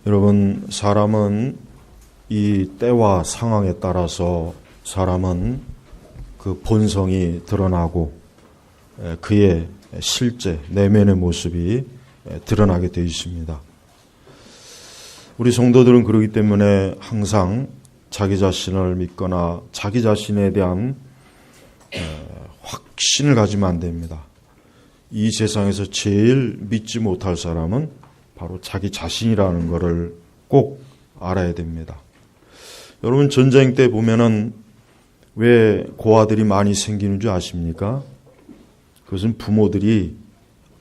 여러분, 사람은 이 때와 상황에 따라서 사람은 그 본성이 드러나고 그의 실제 내면의 모습이 드러나게 되어 있습니다. 우리 성도들은 그렇기 때문에 항상 자기 자신을 믿거나 자기 자신에 대한 확신을 가지면 안 됩니다. 이 세상에서 제일 믿지 못할 사람은 바로 자기 자신이라는 것을 꼭 알아야 됩니다. 여러분, 전쟁 때 보면은 왜 고아들이 많이 생기는 줄 아십니까? 그것은 부모들이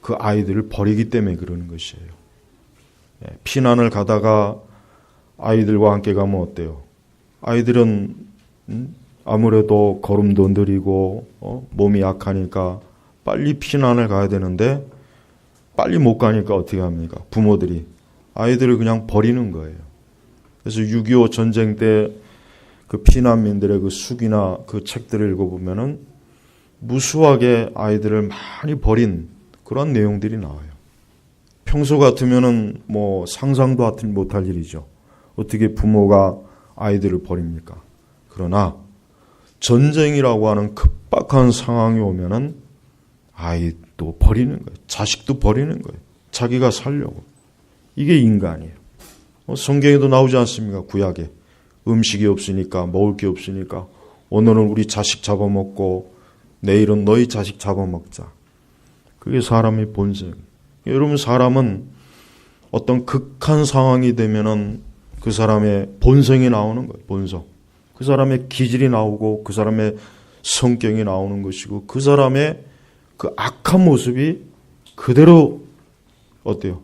그 아이들을 버리기 때문에 그러는 것이에요. 피난을 가다가 아이들과 함께 가면 어때요? 아이들은 아무래도 걸음도 느리고 몸이 약하니까 빨리 피난을 가야 되는데 빨리 못 가니까 어떻게 합니까? 부모들이 아이들을 그냥 버리는 거예요. 그래서 6.25 전쟁 때 그 피난민들의 그 수기나 그 책들을 읽어보면은 무수하게 아이들을 많이 버린 그런 내용들이 나와요. 평소 같으면은 뭐 상상도 못할 일이죠. 어떻게 부모가 아이들을 버립니까? 그러나 전쟁이라고 하는 급박한 상황이 오면은 아이도 버리는 거예요. 자식도 버리는 거예요. 자기가 살려고. 이게 인간이에요. 성경에도 나오지 않습니까? 구약에. 음식이 없으니까, 먹을 게 없으니까 오늘은 우리 자식 잡아먹고 내일은 너희 자식 잡아먹자. 그게 사람의 본성. 여러분, 사람은 어떤 극한 상황이 되면은 그 사람의 본성이 나오는 거예요. 본성. 그 사람의 기질이 나오고 그 사람의 성격이 나오는 것이고 그 사람의 그 악한 모습이 그대로 어때요?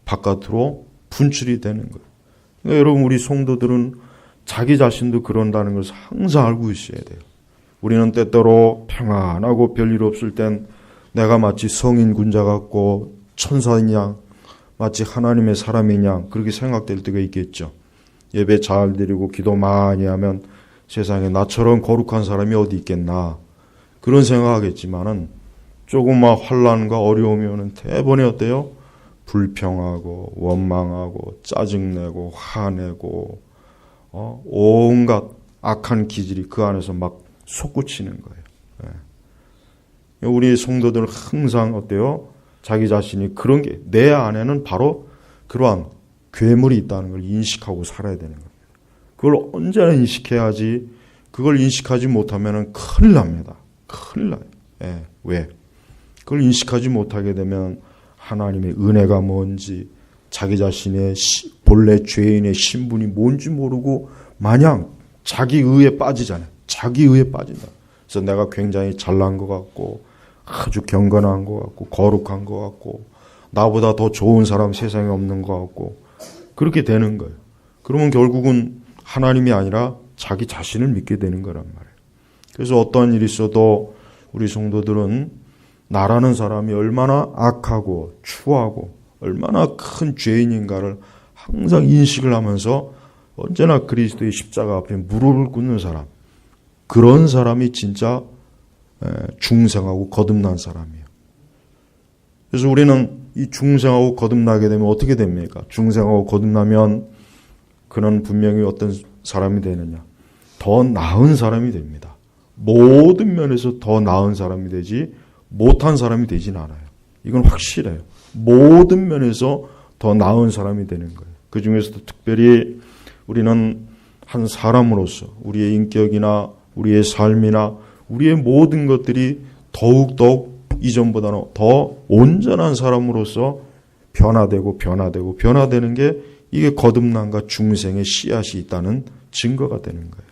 바깥으로 분출이 되는 거예요. 그러니까 여러분, 우리 성도들은 자기 자신도 그런다는 것을 항상 알고 있어야 돼요. 우리는 때때로 평안하고 별일 없을 땐 내가 마치 성인 군자 같고 천사인 양, 마치 하나님의 사람인 양 그렇게 생각될 때가 있겠죠. 예배 잘 드리고 기도 많이 하면 세상에 나처럼 거룩한 사람이 어디 있겠나 그런 생각하겠지만은 조금만 환난과 어려움이 오는 대번에 어때요? 불평하고 원망하고 짜증내고 화내고 온갖 악한 기질이 그 안에서 막 솟구치는 거예요. 우리 성도들은 항상 어때요? 자기 자신이 그런 게 내 안에는 바로 그러한 괴물이 있다는 걸 인식하고 살아야 되는 겁니다. 그걸 언제나 인식해야지. 그걸 인식하지 못하면 큰일 납니다. 큰일 나요. 왜? 그걸 인식하지 못하게 되면 하나님의 은혜가 뭔지 자기 자신의 본래 죄인의 신분이 뭔지 모르고 마냥 자기 의에 빠지잖아요. 자기 의에 빠진다. 그래서 내가 굉장히 잘난 것 같고 아주 경건한 것 같고 거룩한 것 같고 나보다 더 좋은 사람 세상에 없는 것 같고 그렇게 되는 거예요. 그러면 결국은 하나님이 아니라 자기 자신을 믿게 되는 거란 말이에요. 그래서 어떠한 일이 있어도 우리 성도들은 나라는 사람이 얼마나 악하고 추하고 얼마나 큰 죄인인가를 항상 인식을 하면서 언제나 그리스도의 십자가 앞에 무릎을 꿇는 사람, 그런 사람이 진짜 중생하고 거듭난 사람이에요. 그래서 우리는 이 중생하고 거듭나게 되면 어떻게 됩니까? 중생하고 거듭나면 그는 분명히 어떤 사람이 되느냐? 더 나은 사람이 됩니다. 모든 면에서 더 나은 사람이 되지 못한 사람이 되진 않아요. 이건 확실해요. 모든 면에서 더 나은 사람이 되는 거예요. 그 중에서도 특별히 우리는 한 사람으로서 우리의 인격이나 우리의 삶이나 우리의 모든 것들이 더욱더욱 이전보다는 더 온전한 사람으로서 변화되는 게 이게 거듭남과 중생의 씨앗이 있다는 증거가 되는 거예요.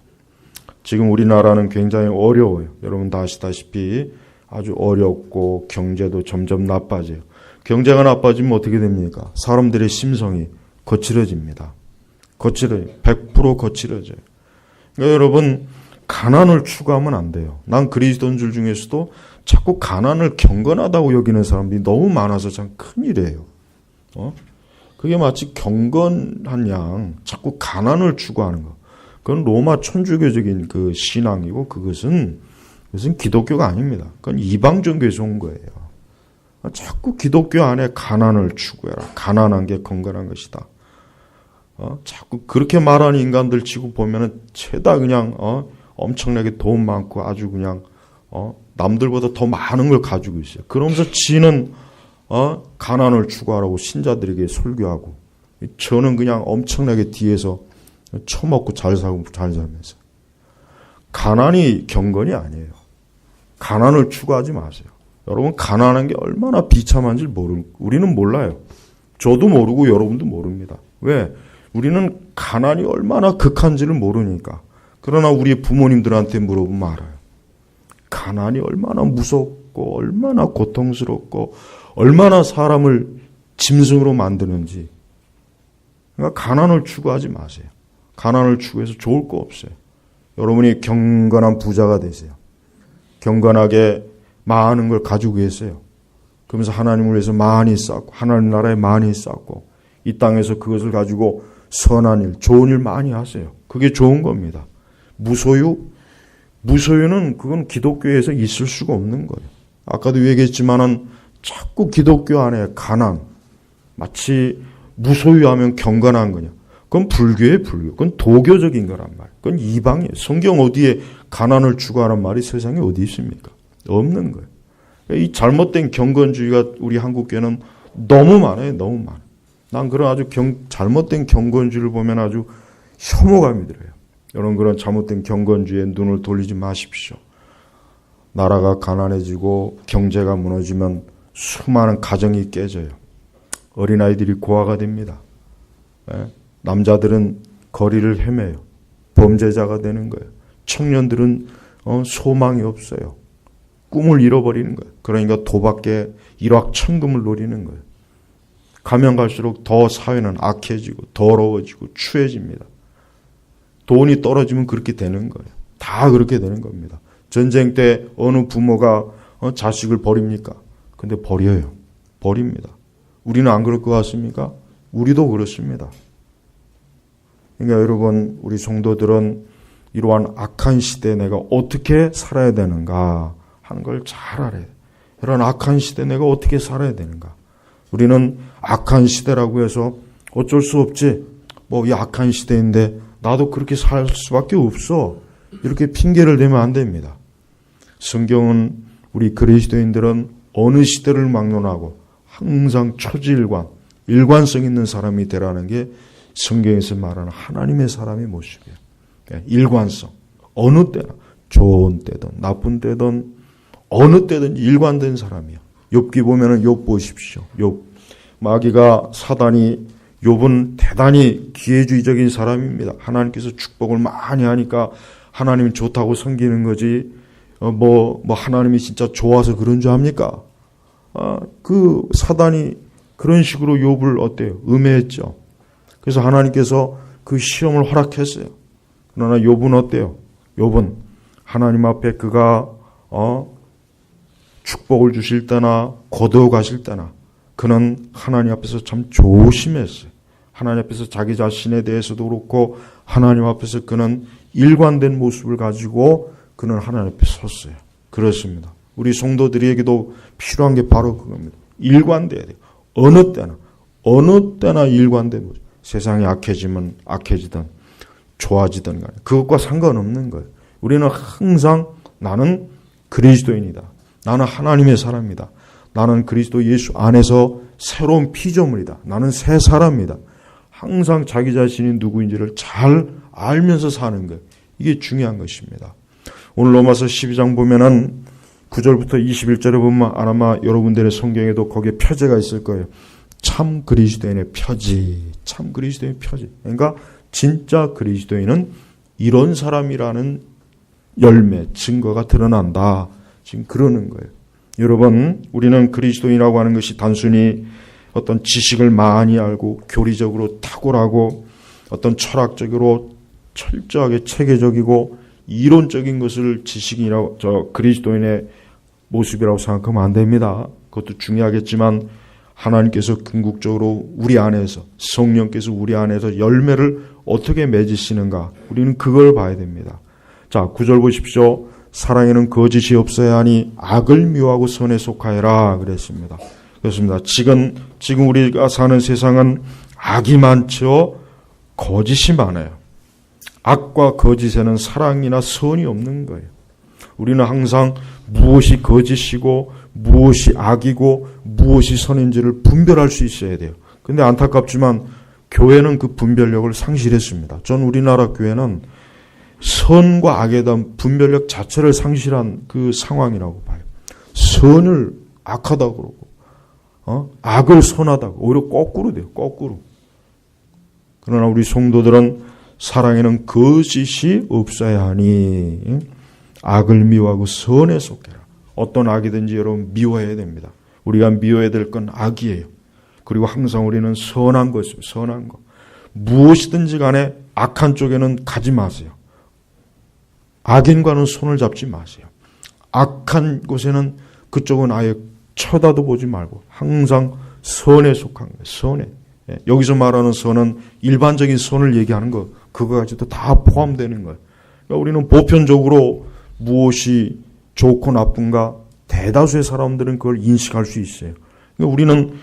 지금 우리나라는 굉장히 어려워요. 여러분 다 아시다시피 아주 어렵고 경제도 점점 나빠져요. 경제가 나빠지면 어떻게 됩니까? 사람들의 심성이 거칠어집니다. 100% 거칠어져요. 그러니까 여러분, 가난을 추구하면 안 돼요. 난 그리스도인들 중에서도 자꾸 가난을 경건하다고 여기는 사람들이 너무 많아서 참 큰일이에요. 그게 마치 경건한 양 자꾸 가난을 추구하는 거. 그건 로마 천주교적인 그 신앙이고 그것은 기독교가 아닙니다. 그건 이방 종교에서 온 거예요. 자꾸 기독교 안에 가난을 추구해라. 가난한 게 건강한 것이다. 자꾸 그렇게 말하는 인간들 치고 보면은 죄다 그냥 엄청나게 돈 많고 아주 그냥 남들보다 더 많은 걸 가지고 있어요. 그러면서 지는 가난을 추구하라고 신자들에게 설교하고, 저는 그냥 엄청나게 뒤에서 처먹고 잘 살고 잘 살면서. 가난이 경건이 아니에요. 가난을 추구하지 마세요. 여러분, 가난한 게 얼마나 비참한지 우리는 몰라요. 저도 모르고 여러분도 모릅니다. 왜? 우리는 가난이 얼마나 극한지를 모르니까. 그러나 우리 부모님들한테 물어보면 알아요. 가난이 얼마나 무섭고 얼마나 고통스럽고 얼마나 사람을 짐승으로 만드는지. 그러니까 가난을 추구하지 마세요. 가난을 추구해서 좋을 거 없어요. 여러분이 경건한 부자가 되세요. 경건하게 많은 걸 가지고 계세요. 그러면서 하나님을 위해서 많이 쌓고 하나님 나라에 많이 쌓고 이 땅에서 그것을 가지고 선한 일, 좋은 일 많이 하세요. 그게 좋은 겁니다. 무소유는 그건 기독교에서 있을 수가 없는 거예요. 아까도 얘기했지만은 자꾸 기독교 안에 가난, 마치 무소유하면 경건한 거냐. 그건 불교예요, 불교. 그건 도교적인 거란 말이에요. 그건 이방이에요. 성경 어디에 가난을 추구하는 말이 세상에 어디 있습니까? 없는 거예요. 이 잘못된 경건주의가 우리 한국교회는 너무 많아요. 너무 많아요. 난 그런 아주 잘못된 경건주의를 보면 아주 혐오감이 들어요. 여러분, 그런 잘못된 경건주의에 눈을 돌리지 마십시오. 나라가 가난해지고 경제가 무너지면 수많은 가정이 깨져요. 어린아이들이 고아가 됩니다. 남자들은 거리를 헤매요. 범죄자가 되는 거예요. 청년들은 소망이 없어요. 꿈을 잃어버리는 거예요. 그러니까 도박에 일확천금을 노리는 거예요. 가면 갈수록 더 사회는 악해지고 더러워지고 추해집니다. 돈이 떨어지면 그렇게 되는 거예요. 다 그렇게 되는 겁니다. 전쟁 때 어느 부모가 자식을 버립니까? 근데 버려요. 버립니다. 우리는 안 그럴 것 같습니까? 우리도 그렇습니다. 그러니까 여러분, 우리 성도들은 이러한 악한 시대에 내가 어떻게 살아야 되는가 하는 걸 잘 알아야 돼요. 이런 악한 시대에 내가 어떻게 살아야 되는가. 우리는 악한 시대라고 해서 어쩔 수 없지. 이 악한 시대인데 나도 그렇게 살 수밖에 없어. 이렇게 핑계를 대면 안 됩니다. 성경은 우리 그리스도인들은 어느 시대를 막론하고 항상 초지일관, 일관성 있는 사람이 되라는 게 성경에서 말하는 하나님의 사람의 모습이에요. 일관성. 어느 때나 좋은 때든 나쁜 때든 어느 때든 일관된 사람이에요. 욥기 보면은 욥 보십시오. 욥. 마귀가 사단이 욥은 대단히 기회주의적인 사람입니다. 하나님께서 축복을 많이 하니까 하나님이 좋다고 섬기는 거지. 하나님이 진짜 좋아서 그런 줄 압니까? 그 사단이 그런 식으로 욥을 어때요? 음해했죠. 그래서 하나님께서 그 시험을 허락했어요. 그러나 욥은 어때요? 욥은 하나님 앞에 그가 축복을 주실 때나 거두어가실 때나 그는 하나님 앞에서 참 조심했어요. 하나님 앞에서 자기 자신에 대해서도 그렇고 하나님 앞에서 그는 일관된 모습을 가지고 그는 하나님 앞에 섰어요. 그렇습니다. 우리 성도들에게도 필요한 게 바로 그겁니다. 일관돼야 돼요. 어느 때나 일관된 모습. 세상이 악해지면 악해지든 좋아지든 간에 그것과 상관없는 거예요. 우리는 항상 나는 그리스도인이다. 나는 하나님의 사람이다. 나는 그리스도 예수 안에서 새로운 피조물이다. 나는 새 사람이다. 항상 자기 자신이 누구인지를 잘 알면서 사는 것. 이게 중요한 것입니다. 오늘 로마서 12장 보면은 9절부터 21절에 보면 아마 여러분들의 성경에도 거기에 표제가 있을 거예요. 참 그리스도인의 표지. 참 그리스도인의 표지. 그러니까 진짜 그리스도인은 이런 사람이라는 열매, 증거가 드러난다. 지금 그러는 거예요. 여러분, 우리는 그리스도인이라고 하는 것이 단순히 어떤 지식을 많이 알고 교리적으로 탁월하고 어떤 철학적으로 철저하게 체계적이고 이론적인 것을 지식이라고 그리스도인의 모습이라고 생각하면 안 됩니다. 그것도 중요하겠지만 하나님께서 궁극적으로 우리 안에서 성령께서 우리 안에서 열매를 어떻게 맺으시는가 우리는 그걸 봐야 됩니다. 자, 9절 보십시오. 사랑에는 거짓이 없어야 하니 악을 미워하고 선에 속하여라 그랬습니다. 그렇습니다. 지금 우리가 사는 세상은 악이 많죠. 거짓이 많아요. 악과 거짓에는 사랑이나 선이 없는 거예요. 우리는 항상 무엇이 거짓이고 무엇이 악이고 무엇이 선인지를 분별할 수 있어야 돼요. 근데 안타깝지만 교회는 그 분별력을 상실했습니다. 전 우리나라 교회는 선과 악에 대한 분별력 자체를 상실한 그 상황이라고 봐요. 선을 악하다고 그러고 악을 선하다고 오히려 거꾸로 돼요. 거꾸로. 그러나 우리 성도들은 사랑에는 거짓이 없어야 하니 악을 미워하고 선에 속해라. 어떤 악이든지 여러분 미워해야 됩니다. 우리가 미워해야 될 건 악이에요. 그리고 항상 우리는 선한 것이에요. 선한 것. 무엇이든지 간에 악한 쪽에는 가지 마세요. 악인과는 손을 잡지 마세요. 악한 곳에는 그쪽은 아예 쳐다도 보지 말고 항상 선에 속한 거예요. 선에. 여기서 말하는 선은 일반적인 선을 얘기하는 거 그거까지도 다 포함되는 거예요. 그러니까 우리는 보편적으로 무엇이 좋고 나쁜가 대다수의 사람들은 그걸 인식할 수 있어요. 그러니까 우리는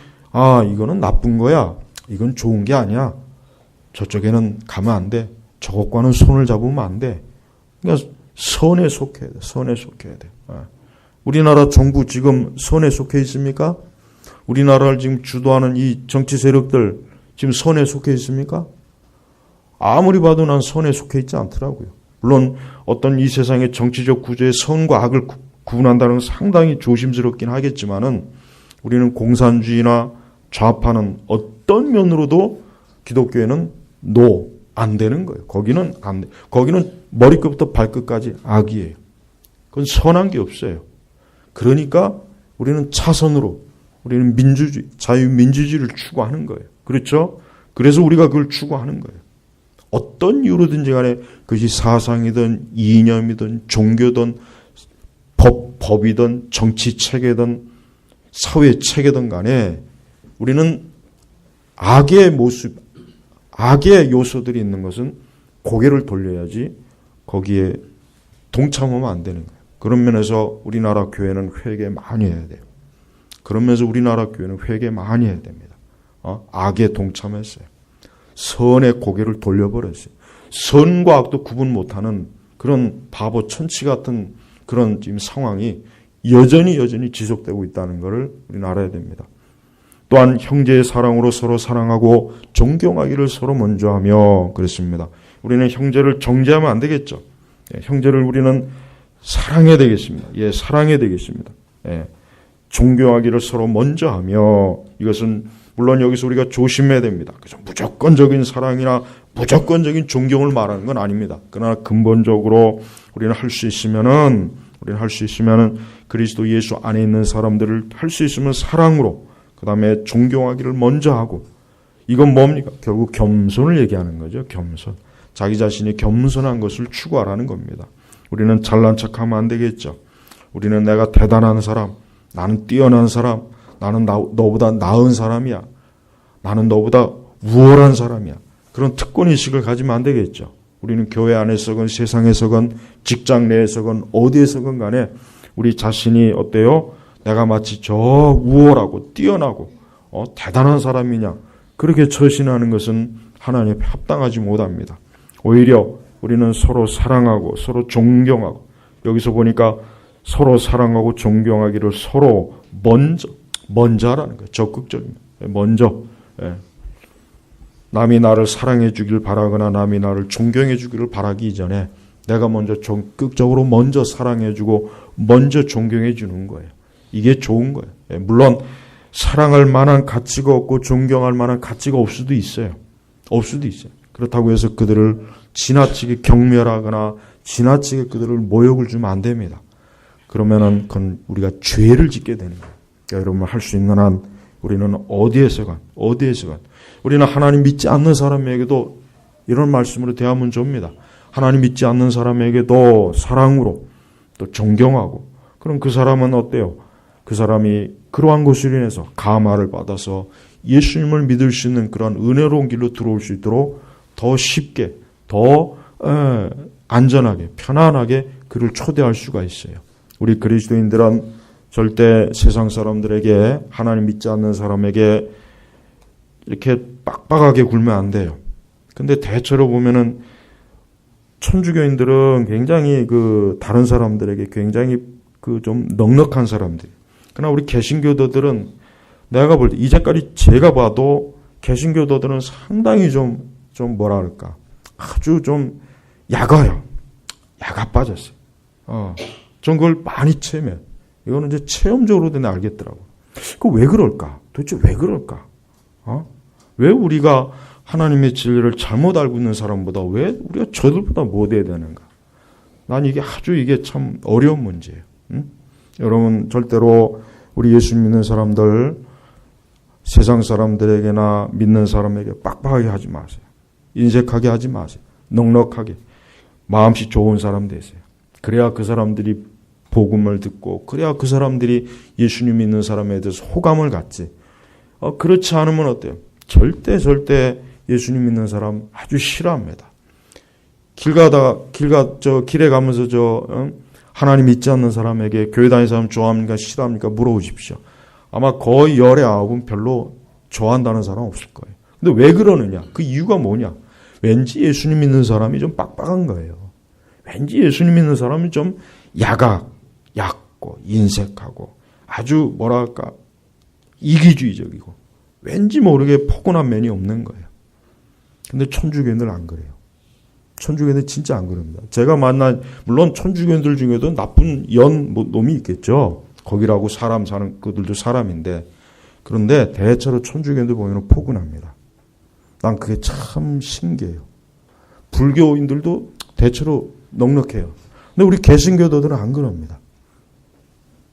이거는 나쁜 거야. 이건 좋은 게 아니야. 저쪽에는 가면 안 돼. 저것과는 손을 잡으면 안 돼. 그러니까 선에 속해야 돼. 선에 속해야 돼. 우리나라 정부 지금 선에 속해 있습니까? 우리나라를 지금 주도하는 이 정치 세력들 지금 선에 속해 있습니까? 아무리 봐도 난 선에 속해 있지 않더라고요. 물론 어떤 이 세상의 정치적 구조의 선과 악을 구분한다는 건 상당히 조심스럽긴 하겠지만은 우리는 공산주의나 좌파는 어떤 면으로도 기독교에는 안 되는 거예요. 거기는 안 돼. 거기는 머리끝부터 발끝까지 악이에요. 그건 선한 게 없어요. 그러니까 우리는 차선으로 우리는 민주주의, 자유민주주의를 추구하는 거예요. 그렇죠? 그래서 우리가 그걸 추구하는 거예요. 어떤 이유로든지 간에 그것이 사상이든 이념이든 종교든 법이든 정치 체계든 사회 체계든 간에 우리는 악의 모습, 악의 요소들이 있는 것은 고개를 돌려야지 거기에 동참하면 안 되는 거예요. 그런 면에서 우리나라 교회는 회개 많이 해야 돼요. 그런 면에서 우리나라 교회는 회개 많이 해야 됩니다. 악에 동참했어요. 선의 고개를 돌려버렸어요. 선과 악도 구분 못하는 그런 바보 천치 같은 그런 지금 상황이 여전히 지속되고 있다는 것을 우리는 알아야 됩니다. 또한 형제의 사랑으로 서로 사랑하고 존경하기를 서로 먼저 하며 그랬습니다. 우리는 형제를 정죄하면 안 되겠죠. 형제를 우리는 사랑해야 되겠습니다. 사랑해야 되겠습니다. 존경하기를 서로 먼저 하며 이것은 물론 여기서 우리가 조심해야 됩니다. 그래서 무조건적인 사랑이나 무조건적인 존경을 말하는 건 아닙니다. 그러나 근본적으로 우리는 할 수 있으면은 그리스도 예수 안에 있는 사람들을 할 수 있으면 사랑으로 그 다음에 존경하기를 먼저 하고 이건 뭡니까? 결국 겸손을 얘기하는 거죠. 겸손. 자기 자신이 겸손한 것을 추구하라는 겁니다. 우리는 잘난 척하면 안 되겠죠. 우리는 내가 대단한 사람, 나는 뛰어난 사람, 나는 너보다 나은 사람이야. 나는 너보다 우월한 사람이야. 그런 특권의식을 가지면 안 되겠죠. 우리는 교회 안에서건 세상에서건 직장 내에서건 어디에서건 간에 우리 자신이 어때요? 내가 마치 저 우월하고 뛰어나고 대단한 사람이냐 그렇게 처신하는 것은 하나님 앞에 합당하지 못합니다. 오히려 우리는 서로 사랑하고 서로 존경하고 여기서 보니까 서로 사랑하고 존경하기를 서로 먼저 하라는 거예요. 적극적입니다. 먼저. 남이 나를 사랑해 주기를 바라거나 남이 나를 존경해 주기를 바라기 이전에 내가 먼저 적극적으로 먼저 사랑해 주고 먼저 존경해 주는 거예요. 이게 좋은 거예요. 물론 사랑할 만한 가치가 없고 존경할 만한 가치가 없을 수도 있어요. 그렇다고 해서 그들을 지나치게 경멸하거나 지나치게 그들을 모욕을 주면 안 됩니다. 그러면은 그건 우리가 죄를 짓게 되는 거예요. 그러니까 여러분 할 수 있는 한 우리는 어디에서건 우리는 하나님 믿지 않는 사람에게도 이런 말씀으로 대하면 좋습니다. 하나님 믿지 않는 사람에게도 사랑으로 또 존경하고 그럼 그 사람은 어때요? 그 사람이 그러한 것으로 인해서 감화를 받아서 예수님을 믿을 수 있는 그런 은혜로운 길로 들어올 수 있도록 더 쉽게 더 안전하게 편안하게 그를 초대할 수가 있어요. 우리 그리스도인들은 절대 세상 사람들에게 하나님 믿지 않는 사람에게 이렇게 빡빡하게 굴면 안 돼요. 근데 대체로 보면은 천주교인들은 굉장히 다른 사람들에게 굉장히 좀 넉넉한 사람들. 그러나 우리 개신교도들은 내가 볼 때 이제까지 제가 봐도 개신교도들은 상당히 좀 뭐라 그럴까. 아주 좀 야가요. 야가 빠졌어요. 전 그걸 많이 체험해요. 이거는 이제 체험적으로 내가 알겠더라고. 그 왜 그럴까? 도대체 왜 그럴까? 왜 우리가 하나님의 진리를 잘못 알고 있는 사람보다 왜 우리가 저들보다 못해야 되는가? 난 이게 참 어려운 문제예요. 응? 여러분 절대로 우리 예수 믿는 사람들 세상 사람들에게나 믿는 사람에게 빡빡하게 하지 마세요. 인색하게 하지 마세요. 넉넉하게 마음씨 좋은 사람 되세요. 그래야 그 사람들이 복음을 듣고 그래야 그 사람들이 예수님 믿는 사람에 대해서 호감을 갖지. 그렇지 않으면 어때요? 절대 예수님 믿는 사람 아주 싫어합니다. 길에 가면서 하나님 믿지 않는 사람에게 교회 다니는 사람 좋아합니까? 싫어합니까? 물어보십시오. 아마 거의 10의 9은 별로 좋아한다는 사람 없을 거예요. 근데 왜 그러느냐? 그 이유가 뭐냐? 왠지 예수님 믿는 사람이 좀 빡빡한 거예요. 왠지 예수님 믿는 사람이 좀 얕고 인색하고 아주 뭐랄까 이기주의적이고 왠지 모르게 포근한 면이 없는 거예요. 근데 천주교인들 안 그래요. 천주교인들 진짜 안 그럽니다. 제가 만난 물론 천주교인들 중에도 나쁜 놈이 있겠죠. 거기라고 사람 사는 그들도 사람인데 그런데 대체로 천주교인들 보면 포근합니다. 난 그게 참 신기해요. 불교인들도 대체로 넉넉해요. 근데 우리 개신교도들은 안 그럽니다.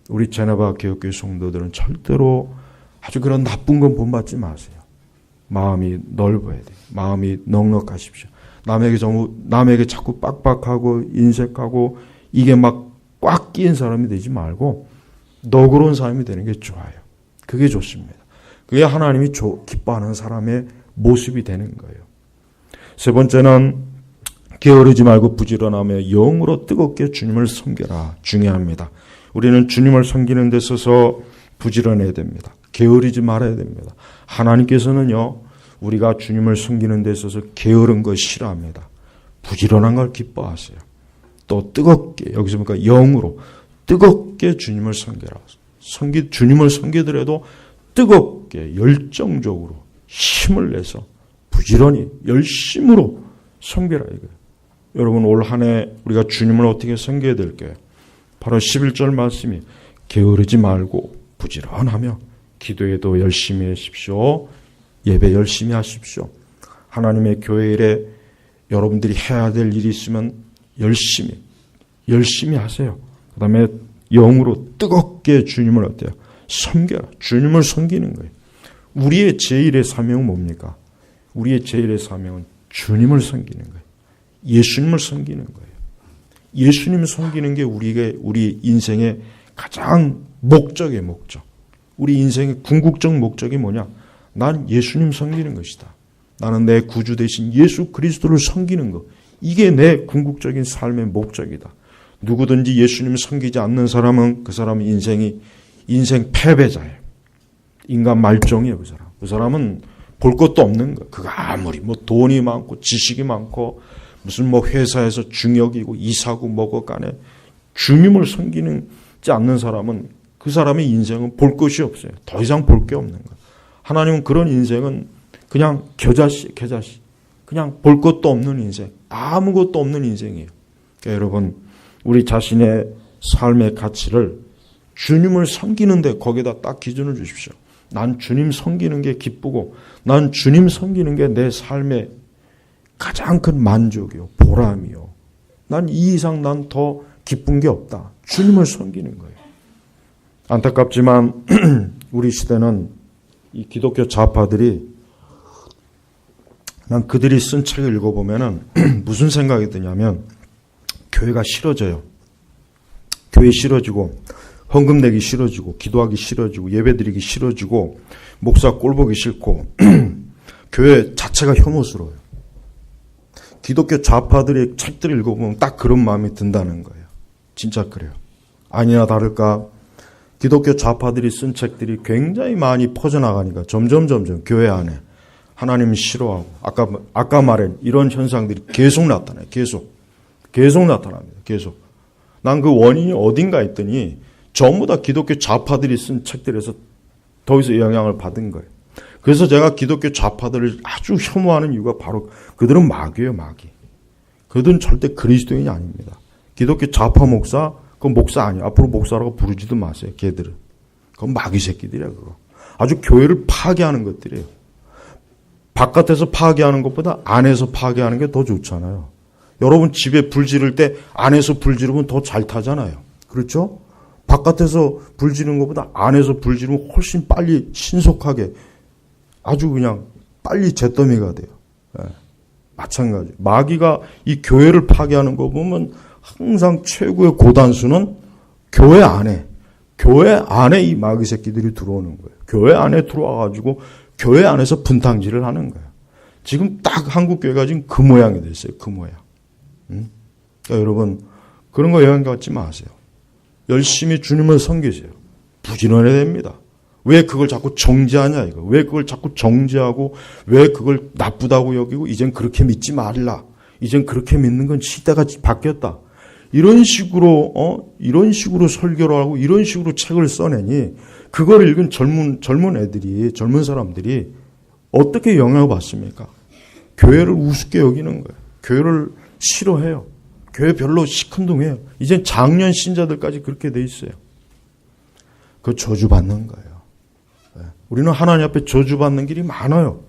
우리 제네바 개혁교회 성도들은 절대로 아주 그런 나쁜 건 본받지 마세요. 마음이 넓어야 돼요. 마음이 넉넉하십시오. 남에게 자꾸 빡빡하고 인색하고 이게 막 꽉 끼인 사람이 되지 말고 너그러운 사람이 되는 게 좋아요. 그게 좋습니다. 그게 하나님이 기뻐하는 사람의 모습이 되는 거예요. 세 번째는 게으르지 말고 부지런하며 영으로 뜨겁게 주님을 섬겨라. 중요합니다. 우리는 주님을 섬기는 데 있어서 부지런해야 됩니다. 게으르지 말아야 됩니다. 하나님께서는요, 우리가 주님을 섬기는 데 있어서 게으른 걸 싫어합니다. 부지런한 걸 기뻐하세요. 또 뜨겁게, 여기서 보니까 영으로 뜨겁게 주님을 섬겨라. 주님을 섬기더라도 뜨겁게 열정적으로 힘을 내서 부지런히 열심으로 섬겨라 이거예요. 여러분 올 한 해 우리가 주님을 어떻게 섬겨야 될까요? 바로 11절 말씀이 게으르지 말고 부지런하며 기도에도 열심히 하십시오. 예배 열심히 하십시오. 하나님의 교회 일에 여러분들이 해야 될 일이 있으면 열심히 하세요. 그 다음에 영으로 뜨겁게 주님을 어때요? 섬겨라. 주님을 섬기는 거예요. 우리의 제1의 사명은 뭡니까? 우리의 제1의 사명은 주님을 섬기는 거예요. 예수님을 섬기는 거예요. 예수님을 섬기는 게 우리 인생의 가장 목적의 목적. 우리 인생의 궁극적 목적이 뭐냐? 난 예수님 섬기는 것이다. 나는 내 구주 대신 예수 그리스도를 섬기는 것. 이게 내 궁극적인 삶의 목적이다. 누구든지 예수님을 섬기지 않는 사람은 그 사람은 인생 패배자예요. 인간 말종이에요. 그 사람은 볼 것도 없는 거예요. 그가 아무리 돈이 많고 지식이 많고 무슨 회사에서 중역이고 이사고 뭐고 간에 주님을 섬기지 않는 사람은 그 사람의 인생은 볼 것이 없어요. 더 이상 볼 게 없는 거예요. 하나님은 그런 인생은 그냥 겨자씨. 그냥 볼 것도 없는 인생. 아무것도 없는 인생이에요. 그러니까 여러분 우리 자신의 삶의 가치를 주님을 섬기는데 거기다 딱 기준을 주십시오. 난 주님 섬기는 게 기쁘고 난 주님 섬기는 게 내 삶의 가장 큰 만족이요. 보람이요. 난 이 이상 난 더 기쁜 게 없다. 주님을 섬기는 거예요. 안타깝지만 우리 시대는 이 기독교 좌파들이 난 그들이 쓴 책을 읽어보면은 무슨 생각이 드냐면 교회가 싫어져요. 교회 싫어지고 헌금 내기 싫어지고 기도하기 싫어지고 예배드리기 싫어지고 목사 꼴보기 싫고 교회 자체가 혐오스러워요. 기독교 좌파들의 책들을 읽어보면 딱 그런 마음이 든다는 거예요. 진짜 그래요. 아니나 다를까 기독교 좌파들이 쓴 책들이 굉장히 많이 퍼져나가니까 점점 교회 안에 하나님이 싫어하고 아까 말한 이런 현상들이 계속 나타나요. 계속 나타납니다. 계속. 난 그 원인이 어딘가 했더니 전부 다 기독교 좌파들이 쓴 책들에서 거기서 영향을 받은 거예요. 그래서 제가 기독교 좌파들을 아주 혐오하는 이유가 바로 그들은 마귀예요, 마귀. 그들은 절대 그리스도인이 아닙니다. 기독교 좌파 목사, 그건 목사 아니에요. 앞으로 목사라고 부르지도 마세요, 걔들은. 그건 마귀 새끼들이야, 그거. 아주 교회를 파괴하는 것들이에요. 바깥에서 파괴하는 것보다 안에서 파괴하는 게 더 좋잖아요. 여러분 집에 불 지를 때 안에서 불 지르면 더 잘 타잖아요. 그렇죠? 바깥에서 불 지르는 것보다 안에서 불 지르면 훨씬 빨리 신속하게 아주 그냥 빨리 잿더미가 돼요. 네. 마찬가지. 마귀가 이 교회를 파괴하는 거 보면 항상 최고의 고단수는 교회 안에 이 마귀 새끼들이 들어오는 거예요. 교회 안에 들어와가지고 교회 안에서 분탕질을 하는 거예요. 지금 딱 한국 교회가 지금 그 모양이 됐어요. 그 모양. 그러니까 여러분 그런 거 영향 갖지 마세요. 열심히 주님을 섬기세요. 부지런해야 됩니다. 왜 그걸 자꾸 정지하냐 이거. 왜 그걸 자꾸 정지하고 왜 그걸 나쁘다고 여기고 이젠 그렇게 믿지 말라. 이젠 그렇게 믿는 건 시대가 바뀌었다. 이런 식으로 설교를 하고 이런 식으로 책을 써내니 그걸 읽은 젊은 애들이 젊은 사람들이 어떻게 영향을 받습니까? 교회를 우습게 여기는 거예요. 교회를 싫어해요. 교회 별로 시큰둥해요. 이젠 장년 신자들까지 그렇게 돼 있어요. 그 저주받는 거예요. 우리는 하나님 앞에 저주받는 길이 많아요.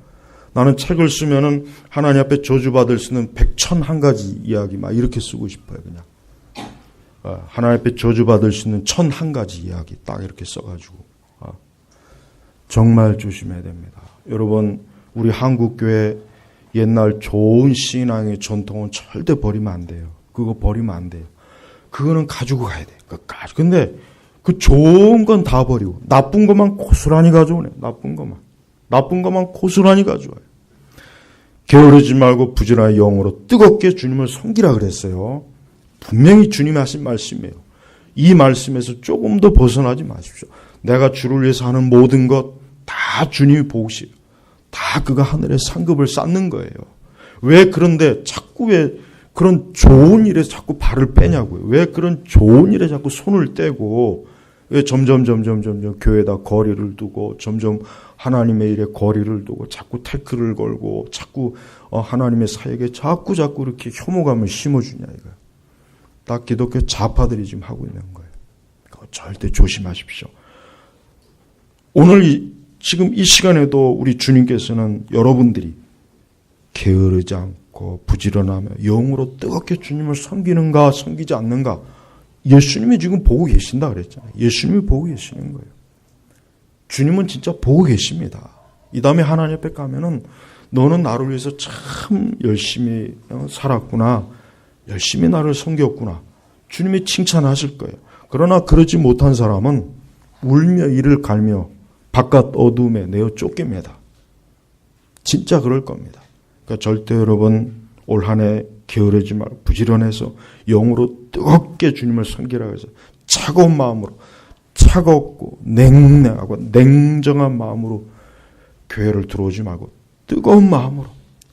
나는 책을 쓰면은 하나님 앞에 저주받을 수 있는 101가지 이야기 막 이렇게 쓰고 싶어요. 그냥 하나님 앞에 저주받을 수 있는 101가지 이야기 딱 이렇게 써가지고 정말 조심해야 됩니다. 여러분 우리 한국교회 옛날 좋은 신앙의 전통은 절대 버리면 안 돼요. 그거 버리면 안 돼요. 그거는 가지고 가야 돼요. 끝까지. 근데 그 좋은 건 다 버리고 나쁜 것만 고스란히 가져오네. 나쁜 것만 고스란히 가져와요. 게으르지 말고 부지런히 영으로 뜨겁게 주님을 섬기라 그랬어요. 분명히 주님이 하신 말씀이에요. 이 말씀에서 조금 더 벗어나지 마십시오. 내가 주를 위해서 하는 모든 것 다 주님이 보시요. 다 그가 하늘에 상급을 쌓는 거예요. 왜 그런데 자꾸 왜 그런 좋은 일에 자꾸 발을 빼냐고요. 왜 그런 좋은 일에 자꾸 손을 떼고 왜 점점 교회에다 거리를 두고 점점 하나님의 일에 거리를 두고 자꾸 태클을 걸고 자꾸 하나님의 사역에 자꾸 이렇게 혐오감을 심어주냐 이거예요. 다 기독교 좌파들이 지금 하고 있는 거예요. 절대 조심하십시오. 오늘 지금 이 시간에도 우리 주님께서는 여러분들이 게으르지 않고 부지런하며 영으로 뜨겁게 주님을 섬기는가 섬기지 않는가 예수님이 지금 보고 계신다 그랬잖아요. 예수님이 보고 계시는 거예요. 주님은 진짜 보고 계십니다. 이 다음에 하나님 앞에 가면은 너는 나를 위해서 참 열심히 살았구나. 열심히 나를 섬겼구나. 주님이 칭찬하실 거예요. 그러나 그러지 못한 사람은 울며 이를 갈며 바깥 어둠에 내어 쫓깁니다. 진짜 그럴 겁니다. 그러니까 절대 여러분 올 한 해 게으르지 말고 부지런해서 영으로 뜨겁게 주님을 섬기라 해서 차가운 마음으로 차갑고 냉랭하고 냉정한 마음으로 교회를 들어오지 말고 뜨거운 마음으로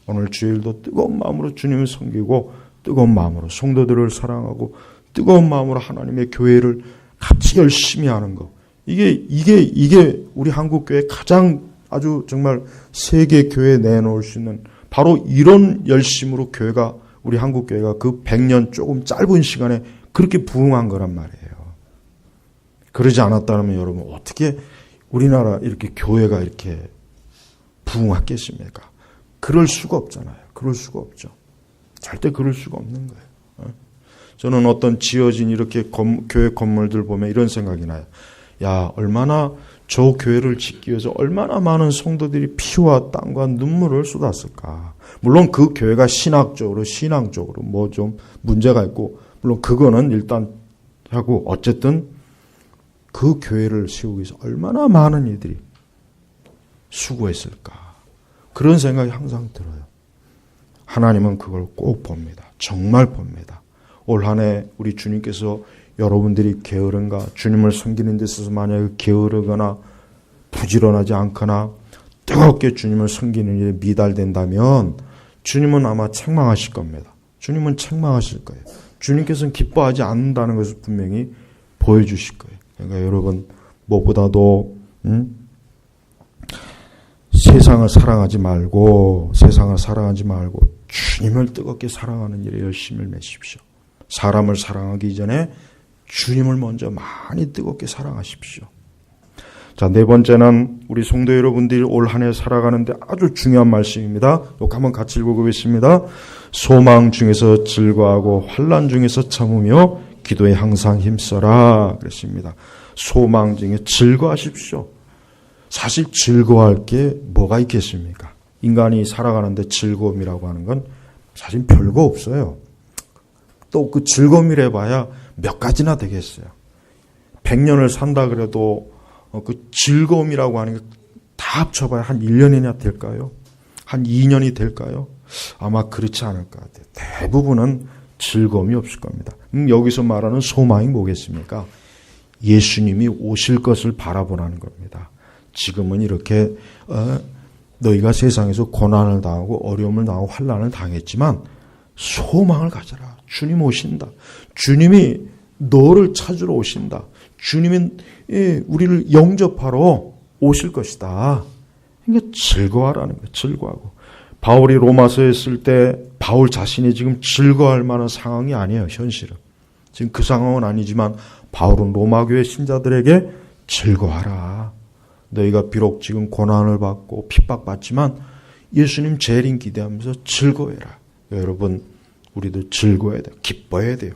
오늘 주일도 뜨거운 마음으로 주님을 섬기고 뜨거운 마음으로 성도들을 사랑하고 뜨거운 마음으로 하나님의 교회를 같이 열심히 하는 거. 이게 우리 한국 교회 가장 아주 정말 세계 교회에 내놓을 수 있는 바로 이런 열심으로 교회가 우리 한국 교회가 그 100년 조금 짧은 시간에 그렇게 부흥한 거란 말이에요. 그러지 않았다면 여러분 어떻게 우리나라 이렇게 교회가 이렇게 부흥했겠습니까? 그럴 수가 없잖아요. 그럴 수가 없죠. 절대 그럴 수가 없는 거예요. 저는 어떤 지어진 이렇게 교회 건물들 보면 이런 생각이 나요. 야, 얼마나 저 교회를 짓기 위해서 얼마나 많은 성도들이 피와 땀과 눈물을 쏟았을까. 물론 그 교회가 신앙적으로 뭐 좀 문제가 있고 물론 그거는 일단 하고 어쨌든 그 교회를 세우기 위해서 얼마나 많은 이들이 수고했을까. 그런 생각이 항상 들어요. 하나님은 그걸 꼭 봅니다. 정말 봅니다. 올 한 해 우리 주님께서 여러분들이 게으른가 주님을 섬기는 데 있어서 만약에 게으르거나 부지런하지 않거나 뜨겁게 주님을 섬기는 일에 미달된다면 주님은 아마 책망하실 겁니다. 주님은 책망하실 거예요. 주님께서는 기뻐하지 않는다는 것을 분명히 보여주실 거예요. 그러니까 여러분 무엇보다도 세상을 사랑하지 말고 주님을 뜨겁게 사랑하는 일에 열심을 내십시오. 사람을 사랑하기 전에 주님을 먼저 많이 뜨겁게 사랑하십시오. 자, 네 번째는 우리 성도 여러분들이 올 한 해 살아가는데 아주 중요한 말씀입니다. 이거 한번 같이 읽어보겠습니다. 소망 중에서 즐거워하고 환난 중에서 참으며 기도에 항상 힘써라 그랬습니다. 소망 중에 즐거워하십시오. 사실 즐거워할 게 뭐가 있겠습니까? 인간이 살아가는데 즐거움이라고 하는 건 사실 별거 없어요. 또 그 즐거움이라 해봐야 몇 가지나 되겠어요. 100년을 산다 그래도 그 즐거움이라고 하는 게 다 합쳐봐야 한 1년이나 될까요? 한 2년이 될까요? 아마 그렇지 않을 것 같아요. 대부분은 즐거움이 없을 겁니다. 여기서 말하는 소망이 뭐겠습니까? 예수님이 오실 것을 바라보라는 겁니다. 지금은 이렇게 너희가 세상에서 고난을 당하고 어려움을 당하고 환난을 당했지만 소망을 가져라. 주님 오신다. 주님이 너를 찾으러 오신다. 주님은 우리를 영접하러 오실 것이다. 그러니까 즐거워하라는 거예요. 즐거워하고. 바울이 로마서에 있을 때 바울 자신이 지금 즐거워할 만한 상황이 아니에요. 현실은. 지금 그 상황은 아니지만 바울은 로마교회 신자들에게 즐거워하라. 너희가 비록 지금 고난을 받고 핍박받지만 예수님 재림 기대하면서 즐거워해라. 여러분 우리도 즐거워해야 돼요. 기뻐해야 돼요.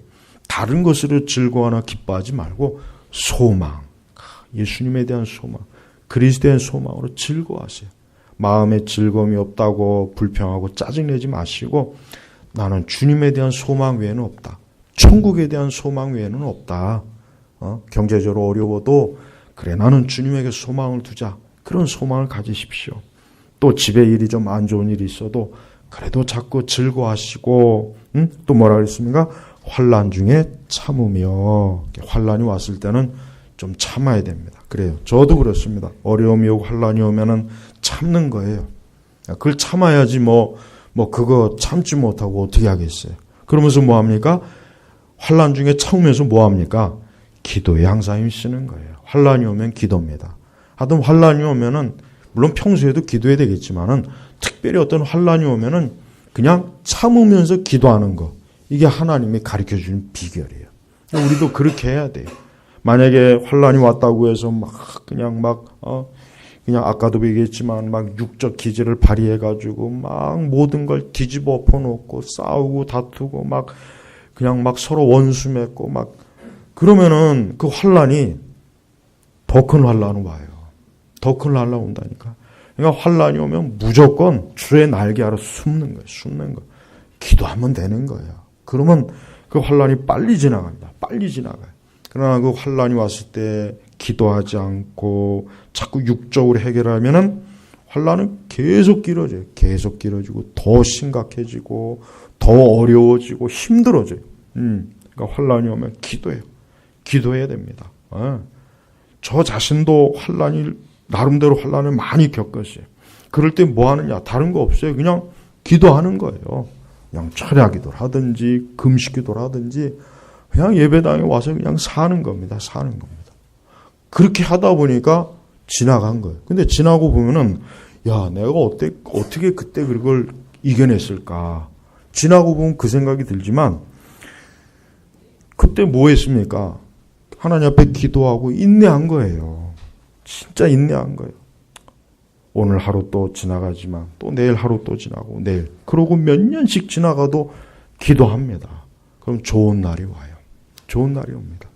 다른 것으로 즐거워하나 기뻐하지 말고 소망, 예수님에 대한 소망, 그리스도에 대한 소망으로 즐거워하세요. 마음에 즐거움이 없다고 불평하고 짜증내지 마시고 나는 주님에 대한 소망 외에는 없다. 천국에 대한 소망 외에는 없다. 경제적으로 어려워도 그래 나는 주님에게 소망을 두자. 그런 소망을 가지십시오. 또 집에 일이 좀 안 좋은 일이 있어도 그래도 자꾸 즐거워하시고 또 뭐라 그랬습니까? 환난 중에 참으며 환난이 왔을 때는 좀 참아야 됩니다. 그래요. 저도 그렇습니다. 어려움이 오고 환난이 오면은 참는 거예요. 그걸 참아야지 그거 참지 못하고 어떻게 하겠어요. 그러면서 뭐 합니까? 환난 중에 참으면서 뭐 합니까? 기도에 항상 힘쓰는 거예요. 환난이 오면 기도입니다. 하여튼 환난이 오면은 물론 평소에도 기도해야 되겠지만은 특별히 어떤 환난이 오면은 그냥 참으면서 기도하는 거. 이게 하나님이 가르쳐주는 비결이에요. 우리도 그렇게 해야 돼요. 만약에 환난이 왔다고 해서 그냥 아까도 얘기했지만 육적 기질을 발휘해가지고 모든 걸 뒤집어 엎어놓고 싸우고 다투고 그냥 서로 원수 맺고 그러면은 그 환난이 더 큰 환난이 와요. 더 큰 환난 온다니까. 그러니까 환난이 오면 무조건 주의 날개 아래 숨는 거예요. 숨는 거. 기도하면 되는 거예요. 그러면 그 환난이 빨리 지나갑니다. 빨리 지나가요. 그러나 그 환난이 왔을 때 기도하지 않고 자꾸 육적으로 해결하면은 환난은 계속 길어져요. 계속 길어지고 더 심각해지고 더 어려워지고 힘들어져요. 그러니까 환난이 오면 기도해요. 기도해야 됩니다. 저 자신도 나름대로 환난을 많이 겪었어요. 그럴 때 뭐 하느냐? 다른 거 없어요. 그냥 기도하는 거예요. 그냥 철야 기도를 하든지 금식 기도를 하든지 그냥 예배당에 와서 그냥 사는 겁니다. 사는 겁니다. 그렇게 하다 보니까 지나간 거예요. 근데 지나고 보면은 내가 어떻게 그때 그걸 이겨냈을까? 지나고 보면 그 생각이 들지만 그때 뭐 했습니까? 하나님 앞에 기도하고 인내한 거예요. 진짜 인내한 거예요. 오늘 하루 또 지나가지만 또 내일 하루 또 지나고 내일 그러고 몇 년씩 지나가도 기도합니다. 그럼 좋은 날이 와요. 좋은 날이 옵니다.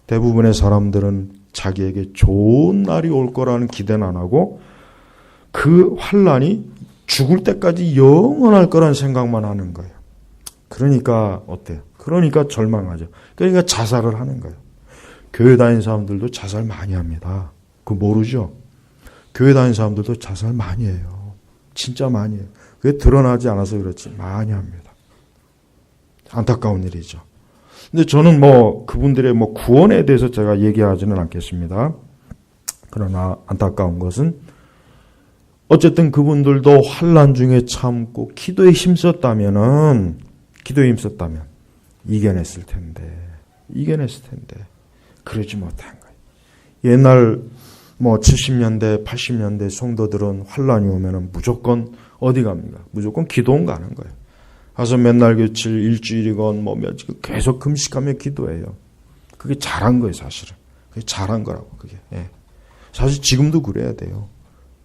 대부분의 사람들은 자기에게 좋은 날이 올 거라는 기대는 안 하고 그 환난이 죽을 때까지 영원할 거라는 생각만 하는 거예요. 그러니까 어때요? 그러니까 절망하죠. 그러니까 자살을 하는 거예요. 교회 다니는 사람들도 자살 많이 합니다. 그거 모르죠? 교회 다니는 사람들도 자살 많이 해요. 진짜 많이 해요. 그게 드러나지 않아서 그렇지 많이 합니다. 안타까운 일이죠. 근데 저는 그분들의 구원에 대해서 제가 얘기하지는 않겠습니다. 그러나 안타까운 것은 어쨌든 그분들도 환난 중에 참고 기도에 힘썼다면 이겨냈을 텐데 그러지 못한 거예요. 옛날 70년대, 80년대 성도들은 환난이 오면은 무조건 어디 갑니까? 무조건 기도원 가는 거예요. 가서 맨날 며칠, 일주일이건 며칠 계속 금식하며 기도해요. 그게 잘한 거예요, 사실은. 그게 잘한 거라고, 그게. 예. 사실 지금도 그래야 돼요.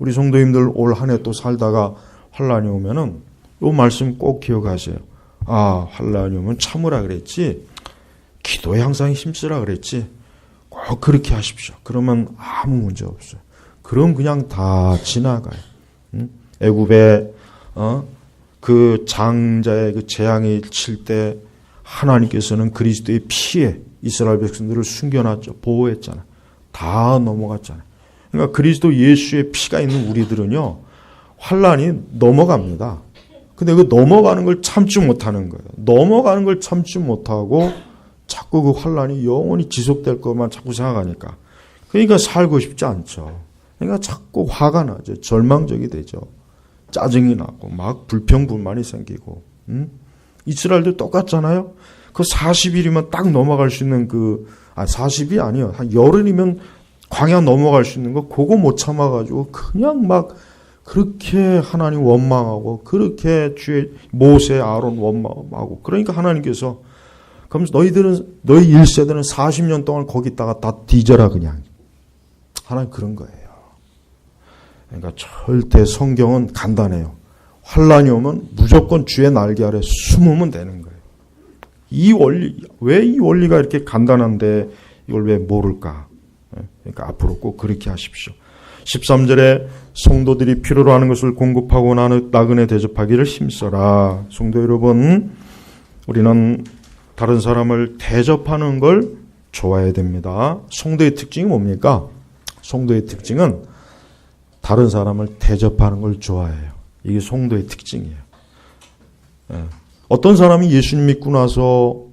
우리 성도님들 올 한 해 또 살다가 환난이 오면은 이 말씀 꼭 기억하세요. 환난이 오면 참으라 그랬지. 기도에 항상 힘쓰라 그랬지. 꼭 그렇게 하십시오. 그러면 아무 문제 없어요. 그럼 그냥 다 지나가요. 애굽에 그 장자의 그 재앙이 칠 때 하나님께서는 그리스도의 피에 이스라엘 백성들을 숨겨놨죠. 보호했잖아요. 다 넘어갔잖아요. 그러니까 그리스도 예수의 피가 있는 우리들은요, 환난이 넘어갑니다. 근데 그 넘어가는 걸 참지 못하는 거예요. 넘어가는 걸 참지 못하고 자꾸 그 환난이 영원히 지속될 것만 자꾸 생각하니까. 그러니까 살고 싶지 않죠. 그러니까 자꾸 화가 나죠. 절망적이 되죠. 짜증이 나고 막 불평불만이 생기고. 이스라엘도 똑같잖아요. 그 40일이면 딱 넘어갈 수 있는 40이 아니요. 한 열흘이면 광야 넘어갈 수 있는 거 그거 못 참아가지고 그냥 막 그렇게 하나님 원망하고 그렇게 주의 모세 아론 원망하고 그러니까 하나님께서 그러면서 너희 1세대는 40년 동안 거기 있다가 다 뒤져라 그냥. 하나님 그런 거예요. 그러니까 절대 성경은 간단해요. 환난이 오면 무조건 주의 날개 아래 숨으면 되는 거예요. 이 원리, 왜 이 원리가 이렇게 간단한데 이걸 왜 모를까? 그러니까 앞으로 꼭 그렇게 하십시오. 13절에 성도들이 필요로 하는 것을 공급하고 나그네 대접하기를 힘써라. 성도 여러분, 우리는 다른 사람을 대접하는 걸 좋아해야 됩니다. 성도의 특징이 뭡니까? 성도의 특징은 다른 사람을 대접하는 걸 좋아해요. 이게 성도의 특징이에요. 어떤 사람이 예수님 믿고 나서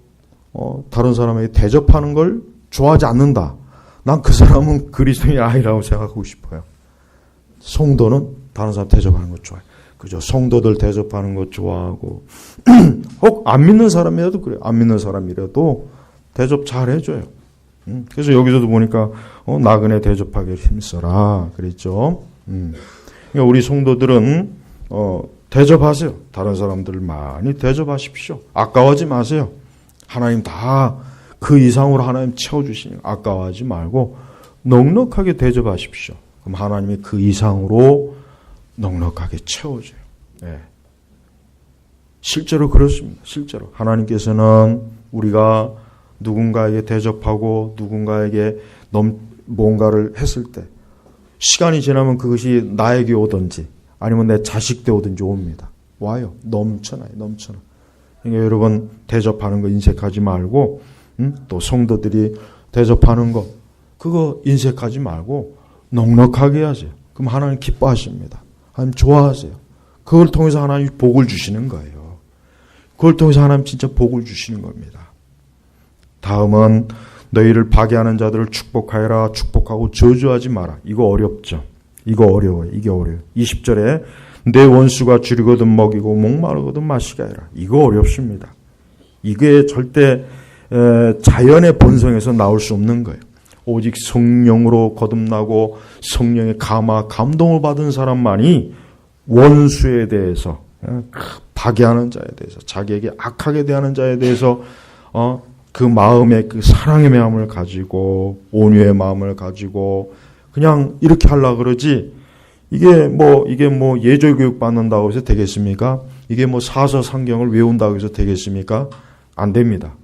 다른 사람에게 대접하는 걸 좋아하지 않는다. 난 그 사람은 그리스도인이 아니라고 생각하고 싶어요. 성도는 다른 사람 대접하는 거 좋아해요. 그죠? 성도들 대접하는 거 좋아하고 혹 안 믿는 사람이라도 그래요. 안 믿는 사람이라도 대접 잘 해줘요. 그래서 여기서도 보니까 나그네 대접하기를 힘써라 그랬죠. 그러니까 우리 성도들은 대접하세요. 다른 사람들을 많이 대접하십시오. 아까워하지 마세요. 하나님 다 그 이상으로 하나님 채워주시니 아까워하지 말고 넉넉하게 대접하십시오. 그럼 하나님이 그 이상으로 넉넉하게 채워줘요. 네. 실제로 그렇습니다. 실제로 하나님께서는 우리가 누군가에게 대접하고 누군가에게 뭔가를 했을 때 시간이 지나면 그것이 나에게 오든지 아니면 내 자식때 오든지 옵니다. 와요. 넘쳐나요. 넘쳐나. 그러니까 여러분 대접하는 거 인색하지 말고 또 성도들이 대접하는 거 그거 인색하지 말고 넉넉하게 해야죠. 그럼 하나님 기뻐하십니다. 하나님 좋아하세요. 그걸 통해서 하나님 복을 주시는 거예요. 그걸 통해서 하나님 진짜 복을 주시는 겁니다. 다음은 너희를 파괴하는 자들을 축복하여라. 축복하고 저주하지 마라. 이거 어렵죠. 이거 어려워요. 이게 어려워요. 20절에 내 원수가 줄이거든 먹이고 목마르거든 마시게 하라. 이거 어렵습니다. 이게 절대 자연의 본성에서 나올 수 없는 거예요. 오직 성령으로 거듭나고 성령의 감동을 받은 사람만이 원수에 대해서 파괴하는 자에 대해서 자기에게 악하게 대하는 자에 대해서 그 마음에 그 사랑의 마음을 가지고 온유의 마음을 가지고 그냥 이렇게 하려고 그러지 이게 뭐 예절 교육 받는다고 해서 되겠습니까? 이게 뭐 사서 상경을 외운다고 해서 되겠습니까? 안 됩니다.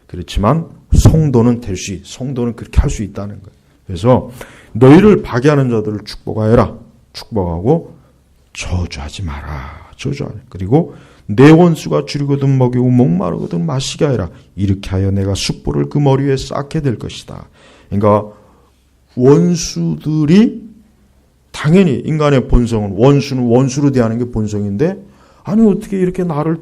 그렇지만 성도는 성도는 그렇게 할 수 있다는 거예요. 그래서 너희를 파괴하는 자들을 축복하여라. 축복하고 저주하지 마라. 저주하라. 그리고 내 원수가 줄이거든 먹이고 목마르거든 마시게 하여라. 이렇게 하여 내가 숯불을 그 머리 위에 쌓게 될 것이다. 그러니까 원수들이 당연히 인간의 본성은 원수는 원수로 대하는 게 본성인데 아니 어떻게 이렇게 나를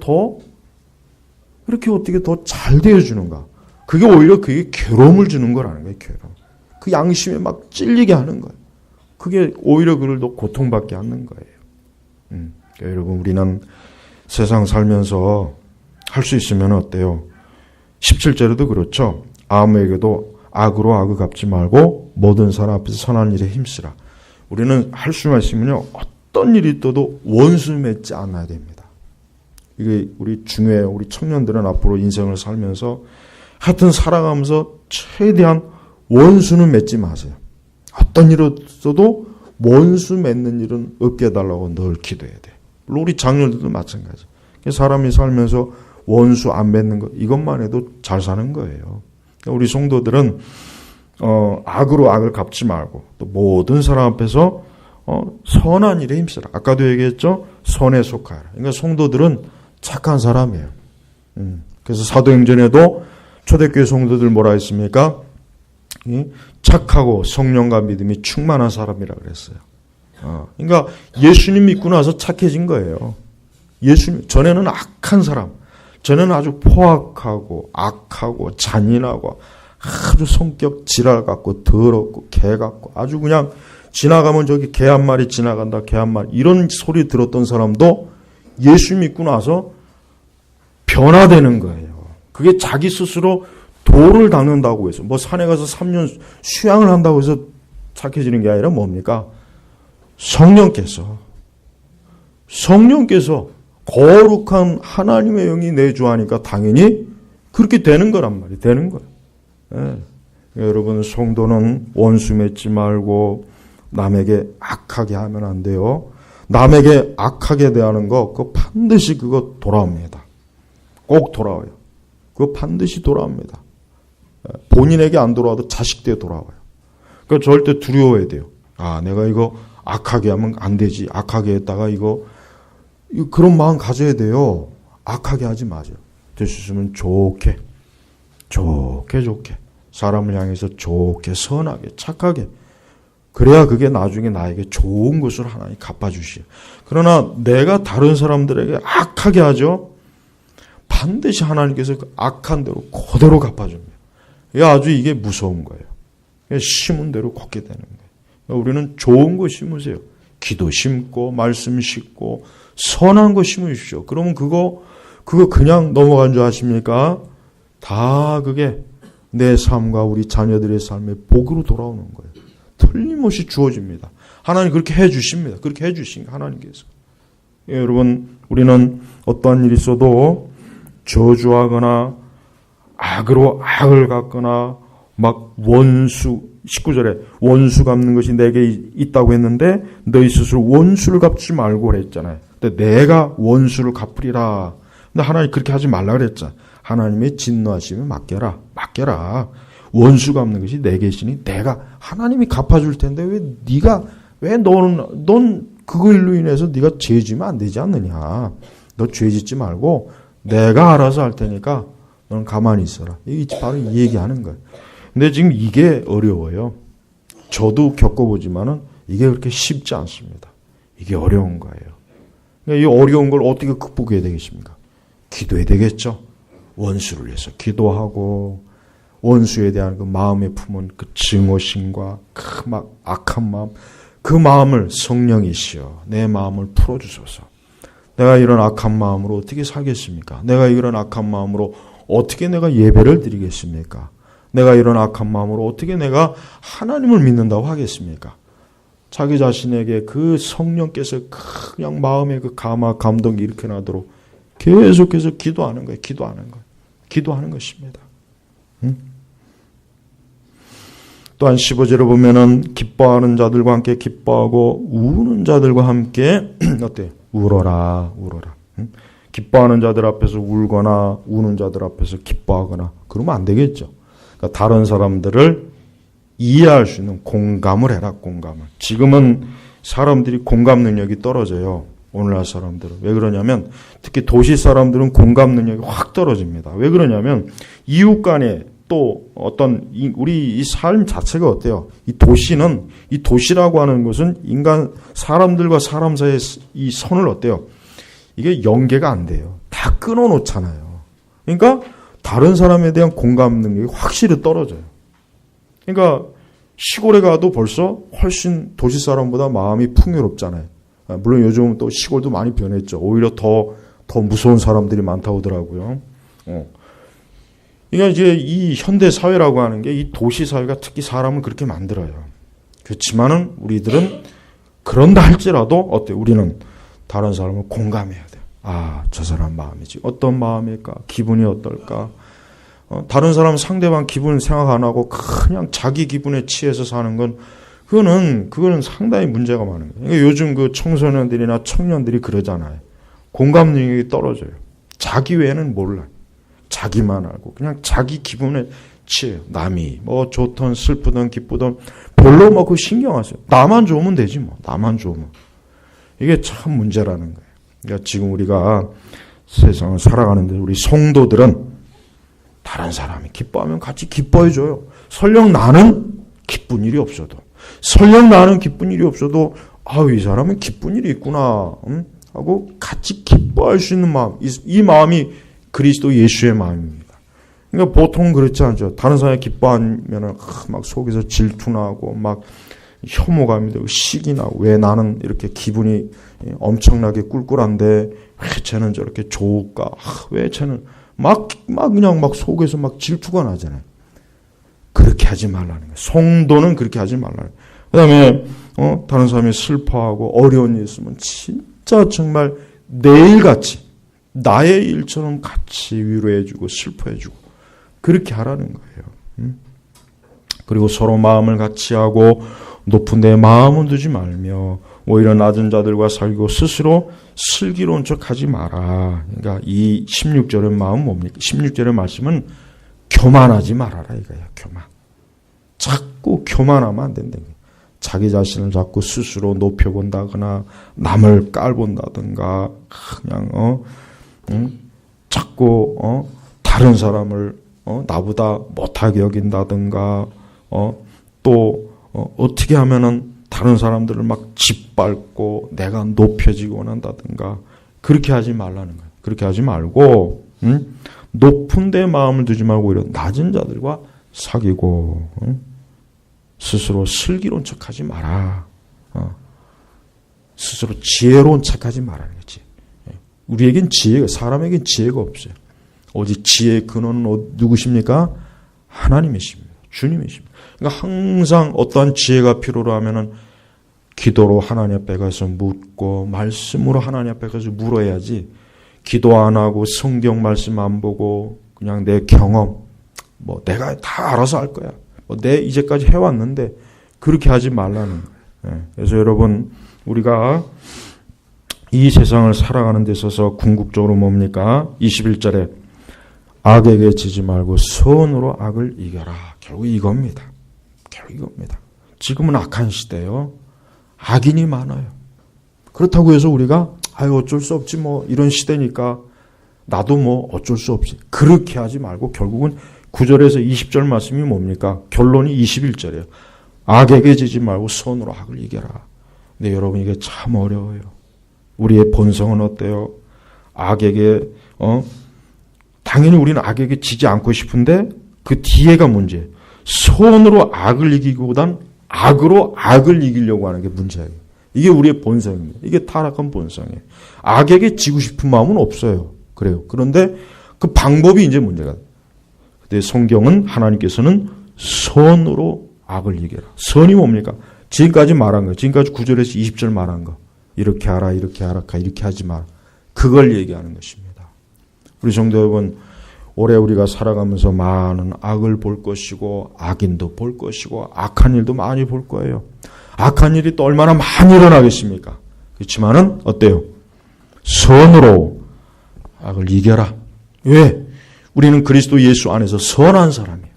이렇게 어떻게 더 잘 대해주는가. 그게 오히려 그게 괴로움을 주는 거라는 거예요. 괴로움. 그 양심에 막 찔리게 하는 거예요. 그게 오히려 그를 더 고통받게 하는 거예요. 그러니까 여러분, 우리는 세상 살면서 할 수 있으면 어때요? 17절에도 그렇죠. 아무에게도 악으로 악을 갚지 말고 모든 사람 앞에서 선한 일에 힘쓰라. 우리는 할 수만 있으면요, 어떤 일이 있어도 원수 맺지 않아야 됩니다. 이게 우리 중요해요. 우리 청년들은 앞으로 인생을 살면서 하여튼 살아가면서 최대한 원수는 맺지 마세요. 어떤 일이 있어도 원수 맺는 일은 없게 해달라고 늘 기도해야 돼요. 물론 우리 장녀들도 마찬가지. 사람이 살면서 원수 안 맺는 것, 이것만 해도 잘 사는 거예요. 우리 성도들은 악으로 악을 갚지 말고 또 모든 사람 앞에서 선한 일에 힘쓰라. 아까도 얘기했죠. 선에 속하라. 그러니까 성도들은 착한 사람이에요. 그래서 사도행전에도 초대교회 성도들 뭐라 했습니까? 착하고 성령과 믿음이 충만한 사람이라 그랬어요. 그러니까 예수님 믿고 나서 착해진 거예요. 예수님 전에는 악한 사람, 전에는 아주 포악하고 악하고 잔인하고 아주 성격 지랄 같고 더럽고 개 같고 아주 그냥 지나가면 저기 개 한 마리 지나간다, 개 한 마리 이런 소리 들었던 사람도 예수 믿고 나서 변화되는 거예요. 그게 자기 스스로 도를 닦는다고 해서 뭐 산에 가서 3년 수양을 한다고 해서 착해지는 게 아니라 뭡니까? 성령께서 거룩한 하나님의 영이 내주하니까 당연히 그렇게 되는 거란 말이에요. 되는 거예요. 네. 여러분, 성도는 원수 맺지 말고 남에게 악하게 하면 안 돼요. 남에게 악하게 대하는 거 그거 반드시 그거 돌아옵니다. 꼭 돌아와요. 그거 반드시 돌아옵니다. 본인에게 안 돌아와도 자식들에 돌아와요. 그러니까 절대 두려워해야 돼요. 내가 이거 악하게 하면 안 되지. 악하게 했다가 이거 그런 마음 가져야 돼요. 악하게 하지 마세요. 될 수 있으면 좋게 사람을 향해서 좋게 선하게 착하게 그래야 그게 나중에 나에게 좋은 것을 하나님 갚아주시요. 그러나 내가 다른 사람들에게 악하게 하죠. 반드시 하나님께서 그 악한 대로 그대로 갚아줍니다. 아주 이게 무서운 거예요. 심은 대로 걷게 되는 거예요. 우리는 좋은 거 심으세요. 기도 심고 말씀 심고 선한 거 심으십시오. 그러면 그거 그냥 넘어간 줄 아십니까? 다 그게 내 삶과 우리 자녀들의 삶의 복으로 돌아오는 거예요. 틀림없이 주어집니다. 하나님 그렇게 해주십니다. 그렇게 해주신 하나님께서. 여러분, 우리는 어떠한 일이 있어도 저주하거나 악으로 악을 갚거나 막 원수 19절에 원수 갚는 것이 내게 있다고 했는데 너희 스스로 원수를 갚지 말고 그랬잖아요. 근데 내가 원수를 갚으리라. 근데 하나님 그렇게 하지 말라 그랬잖아. 하나님의 진노하시면 맡겨라. 원수 갚는 것이 내게 있으니 내가 하나님이 갚아줄 텐데 왜 넌 그걸로 인해서 네가 죄 지면 안 되지 않느냐. 너 죄 짓지 말고 내가 알아서 할 테니까 너는 가만히 있어라. 이게 바로 이 얘기하는 거예요. 근데 지금 이게 어려워요. 저도 겪어보지만은 이게 그렇게 쉽지 않습니다. 이게 어려운 거예요. 그러니까 이 어려운 걸 어떻게 극복해야 되겠습니까? 기도해야 되겠죠. 원수를 위해서 기도하고 원수에 대한 그 마음에 품은 그 증오심과 그 막 악한 마음, 그 마음을 성령이시여 내 마음을 풀어주소서. 내가 이런 악한 마음으로 어떻게 살겠습니까? 내가 이런 악한 마음으로 어떻게 내가 예배를 드리겠습니까? 내가 이런 악한 마음으로 어떻게 내가 하나님을 믿는다고 하겠습니까? 자기 자신에게 그 성령께서 그냥 마음에 그 감동이 이렇게 나도록 계속해서 기도하는 거예요. 기도하는 것입니다. 또한 15절에 보면은 기뻐하는 자들과 함께 기뻐하고 우는 자들과 함께 어때요? 울어라. 기뻐하는 자들 앞에서 울거나 우는 자들 앞에서 기뻐하거나 그러면 안 되겠죠. 그러니까 다른 사람들을 이해할 수 있는 공감을 해라. 공감을. 지금은 사람들이 공감 능력이 떨어져요. 오늘날 사람들은. 왜 그러냐면 특히 도시 사람들은 공감 능력이 확 떨어집니다. 왜 그러냐면 이웃 간에 또 어떤 우리 이 삶 자체가 어때요? 이 도시라고 하는 것은 사람들과 사람 사이의 이 선을 어때요? 이게 연계가 안 돼요. 다 끊어놓잖아요. 그러니까 다른 사람에 대한 공감 능력이 확실히 떨어져요. 그러니까 시골에 가도 벌써 훨씬 도시 사람보다 마음이 풍요롭잖아요. 물론 요즘은 또 시골도 많이 변했죠. 오히려 더 무서운 사람들이 많다고 하더라고요. 그러니까 이제 이 현대 사회라고 하는 게 이 도시 사회가 특히 사람을 그렇게 만들어요. 그렇지만은 우리들은 그런다 할지라도 어때? 우리는 다른 사람을 공감해야 돼요. 아, 저 사람 마음이지. 어떤 마음일까? 기분이 어떨까? 다른 사람 상대방 기분 생각 안 하고 그냥 자기 기분에 취해서 사는 건 그거는 상당히 문제가 많은 거예요. 그러니까 요즘 그 청소년들이나 청년들이 그러잖아요. 공감 능력이 떨어져요. 자기 외에는 몰라요. 자기만 알고 그냥 자기 기분에 취해요. 남이 뭐 좋든 슬프든 기쁘든 별로 뭐 그 신경 안 써요. 나만 좋으면 되지 뭐. 나만 좋으면. 이게 참 문제라는 거예요. 그러니까 지금 우리가 세상을 살아가는데 우리 성도들은 다른 사람이 기뻐하면 같이 기뻐해줘요. 설령 나는 기쁜 일이 없어도 이 사람은 기쁜 일이 있구나 하고 같이 기뻐할 수 있는 마음, 이 마음이 그리스도 예수의 마음입니다. 그러니까 보통 그렇지 않죠. 다른 사람이 기뻐하면 막 속에서 질투나고 막 혐오감이 되고 시기 나고 왜 나는 이렇게 기분이 엄청나게 꿀꿀한데 왜 쟤는 저렇게 좋을까? 왜 쟤는 그냥 속에서 막 질투가 나잖아요. 그렇게 하지 말라는 거예요. 성도는 그렇게 하지 말라는 거예요. 그 다음에, 다른 사람이 슬퍼하고 어려운 일 있으면 진짜 정말 내일같이, 나의 일처럼 같이 위로해주고 슬퍼해주고, 그렇게 하라는 거예요. 그리고 서로 마음을 같이 하고, 높은 데 마음은 두지 말며, 오히려 낮은 자들과 살고 스스로 슬기로운 척 하지 마라. 그러니까 이 16절의 마음은 뭡니까? 16절의 말씀은 교만하지 말아라 이거예요. 교만. 자꾸 교만하면 안 된다는 거예요. 자기 자신을 자꾸 스스로 높여본다거나 남을 깔본다든가 그냥 자꾸 다른 사람을 나보다 못하게 여긴다든가 또 어떻게 하면은 다른 사람들을 막 짓밟고 내가 높여지고 원한다든가 그렇게 하지 말라는 거예요. 그렇게 하지 말고 높은 데 마음을 두지 말고 오히려 낮은 자들과 사귀고 스스로 슬기로운 척하지 마라. 스스로 지혜로운 척하지 말라는 거지. 우리에겐 사람에겐 지혜가 없어요. 오직 지혜의 근원은 누구십니까? 하나님이십니다. 주님이십니다. 그러니까 항상 어떠한 지혜가 필요로 하면은 기도로 하나님 앞에 가서 묻고 말씀으로 하나님 앞에 가서 물어야지 기도 안 하고 성경 말씀 안 보고 그냥 내 경험 내가 다 알아서 할 거야. 내 이제까지 해왔는데 그렇게 하지 말라는 거예요. 그래서 여러분 우리가 이 세상을 살아가는 데 있어서 궁극적으로 뭡니까? 21절에 악에게 지지 말고 선으로 악을 이겨라. 결국 이겁니다. 지금은 악한 시대예요. 악인이 많아요. 그렇다고 해서 우리가 어쩔 수 없지 이런 시대니까 나도 어쩔 수 없지. 그렇게 하지 말고 결국은 9절에서 20절 말씀이 뭡니까? 결론이 21절이에요. 악에게 지지 말고 선으로 악을 이겨라. 근데 여러분 이게 참 어려워요. 우리의 본성은 어때요? 악에게 당연히 우리는 악에게 지지 않고 싶은데 그 뒤에가 문제예요. 선으로 악을 이기기보단 악으로 악을 이기려고 하는 게 문제예요. 이게 우리의 본성입니다. 이게 타락한 본성이에요. 악에게 지고 싶은 마음은 없어요. 그래요. 그런데 그 방법이 이제 문제가 돼요. 근데 성경은 하나님께서는 선으로 악을 이겨라. 선이 뭡니까? 지금까지 말한 거. 지금까지 9절에서 20절 말한 거. 이렇게 하라, 이렇게 하라, 이렇게 하지 마라. 그걸 얘기하는 것입니다. 우리 성도 여러분, 올해 우리가 살아가면서 많은 악을 볼 것이고 악인도 볼 것이고 악한 일도 많이 볼 거예요. 악한 일이 또 얼마나 많이 일어나겠습니까? 그렇지만은 어때요? 선으로 악을 이겨라. 왜? 우리는 그리스도 예수 안에서 선한 사람이에요.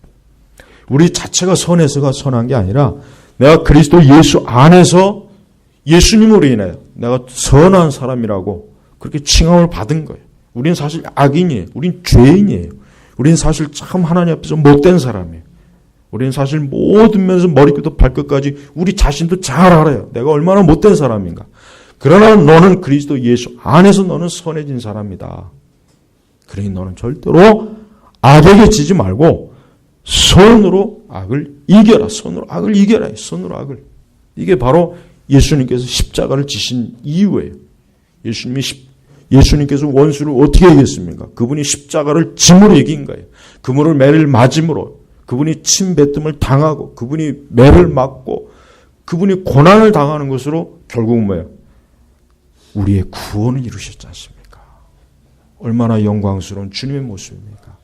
우리 자체가 선해서가 선한 게 아니라 내가 그리스도 예수 안에서 예수님으로 인하여 내가 선한 사람이라고 그렇게 칭함을 받은 거예요. 우린 사실 악인이에요. 우린 죄인이에요. 우린 사실 참 하나님 앞에서 못된 사람이에요. 우리는 사실 모든 면에서 머리부터 발끝까지 우리 자신도 잘 알아요. 내가 얼마나 못된 사람인가. 그러나 너는 그리스도 예수 안에서 너는 선해진 사람이다. 그러니 너는 절대로 악에게 지지 말고 선으로 악을 이겨라. 선으로 악을 이겨라. 선으로 악을. 이게 바로 예수님께서 십자가를 지신 이유예요. 예수님께서 원수를 어떻게 이겼습니까? 그분이 십자가를 짐으로 이긴 거예요. 그분을 매를 맞음으로, 그분이 침뱉음을 당하고, 그분이 매를 맞고, 그분이 고난을 당하는 것으로 결국은 뭐예요? 우리의 구원을 이루셨지 않습니까? 얼마나 영광스러운 주님의 모습입니까?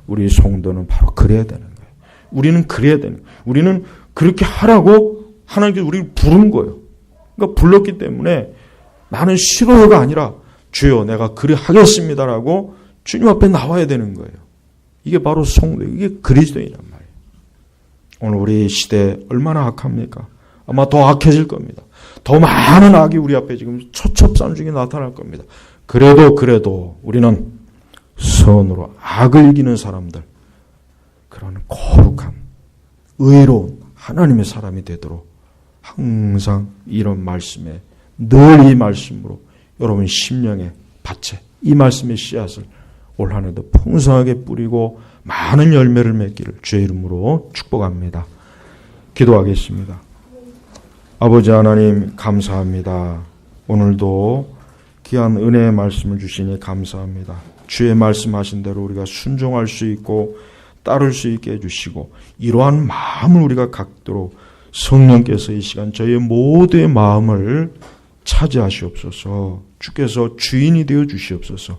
우리 성도는 바로 그래야 되는 거예요. 우리는 그래야 되는 거예요. 우리는 그렇게 하라고 하나님께서 우리를 부른 거예요. 그러니까 불렀기 때문에 나는 싫어요가 아니라 주여 내가 그리 하겠습니다라고 주님 앞에 나와야 되는 거예요. 이게 바로 성도, 이게 그리스도인이란 말이에요. 오늘 우리 시대 얼마나 악합니까? 아마 더 악해질 겁니다. 더 많은 악이 우리 앞에 지금 첩첩산중에 나타날 겁니다. 그래도 우리는 선으로 악을 이기는 사람들, 그런 거룩한 의로운 하나님의 사람이 되도록 항상 이런 말씀에 늘 이 말씀으로 여러분 심령의 밭에 이 말씀의 씨앗을 올 한 해도 풍성하게 뿌리고 많은 열매를 맺기를 주의 이름으로 축복합니다. 기도하겠습니다. 아버지 하나님 감사합니다. 오늘도 귀한 은혜의 말씀을 주시니 감사합니다. 주의 말씀하신 대로 우리가 순종할 수 있고 따를 수 있게 해주시고 이러한 마음을 우리가 갖도록 성령께서 이 시간 저희의 모두의 마음을 차지하시옵소서. 주께서 주인이 되어 주시옵소서.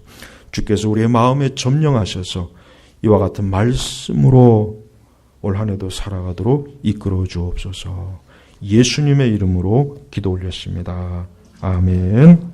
주께서 우리의 마음에 점령하셔서 이와 같은 말씀으로 올 한 해도 살아가도록 이끌어 주옵소서. 예수님의 이름으로 기도 올렸습니다. 아멘.